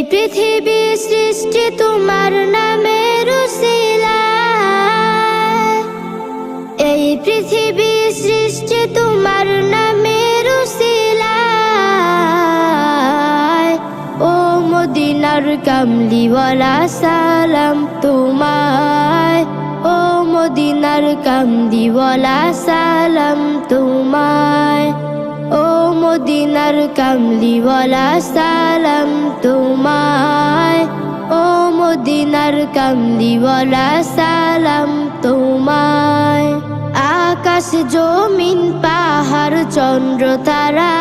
পৃথিবী সৃষ্টি তোমার নামের উসিলায়, এই পৃথিবী সৃষ্টি তোমার নামের উসিলায়। ও মদিনার কামলিওয়ালা সালাম তোমায়, ও মদিনার কামলিওয়ালা সালাম তোমায়, ও মদিনার কামলিওয়ালা সালাম তোমায়, ও মদিনার কামলিওয়ালা সালাম তোমায়। আকাশ জমিন পাহাড় চন্দ্র তারা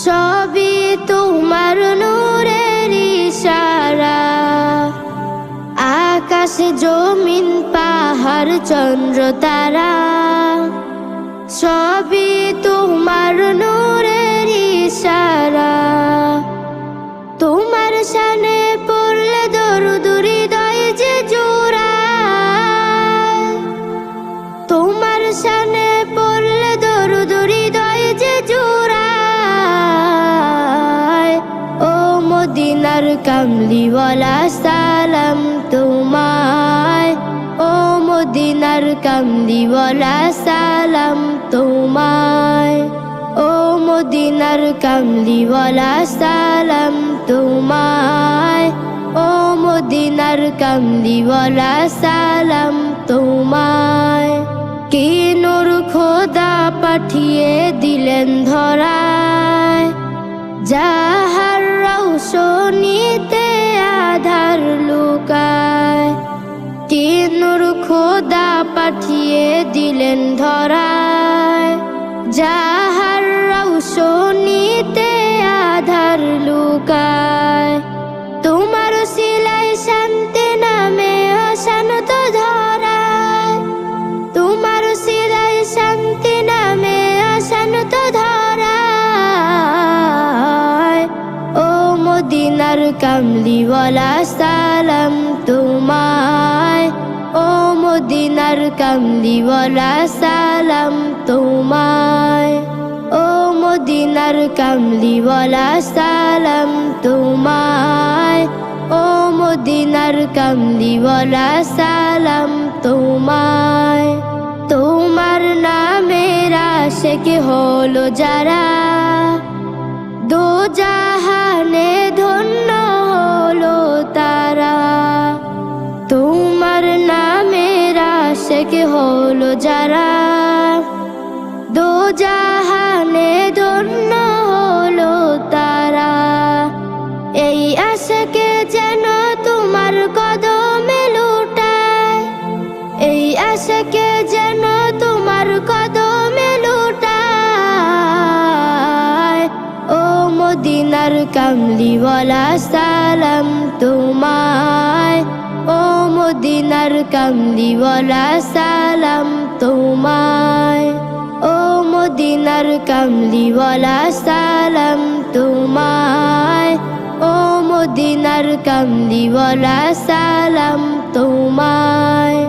সবই তোমার নূরের ইশারা। আকাশ জমিন পাহাড় চন্দ্র তারা সবই তোমার নূরের ইশারা। তোমার শানে পড়লে দরুদ হৃদয় যে জোড়ায়, তোমার শানে পড়লে দরুদ হৃদয় যে জোড়ায়। ও মদিনার কামলিওয়ালা সালাম তোমায়, ও মদিনার কামলিওয়ালা সালাম তোমায়, ও মদিনার কামলিওয়ালা সালাম তোমায়, ও মদিনার কামলিওয়ালা সালাম তোমায়। কি নূর খোদা পাঠিয়ে দিলেন ধরায়, যাহার রৌশনীতে আধার লুকায়। কি নূর খোদা পাঠিয়ে দিলেন ধরায়, যাহার রৌশনীতে আধার লুকায়। তোমার সিলাই শান্তি নামে অশান্ত ধরায়, তোমার সিলাই শান্তি নামে অশান্ত ধরায়। ও মদিনার কামলিওয়ালা সালাম তোমায়, ও মদিনার কামলিওয়ালা সালাম তোমায়, ও মদিনার কামলিওয়ালা সালাম তোমায়, ও মদিনার কামলিওয়ালা সালাম তোমায়। তোমার নামের আশিক হলো যারা, দো জাহানে ধন্য হলো তারা। তোমার নামের আশিক হলো যারা, দো জাহানে ধন্য হলো তারা। এই আশিকে যেন তোমার কদমে লুটায়, এই আশিকে যেন তোমার কদমে লুটায়। ও মদিনার কামলিওয়ালা সালাম তোমায়, ও মদিনার কামলিওয়ালা সালাম তোমায়, ও মদিনার কামলিওয়ালা সালাম তোমায়, ও মদিনার কামলিওয়ালা সালাম তোমায়।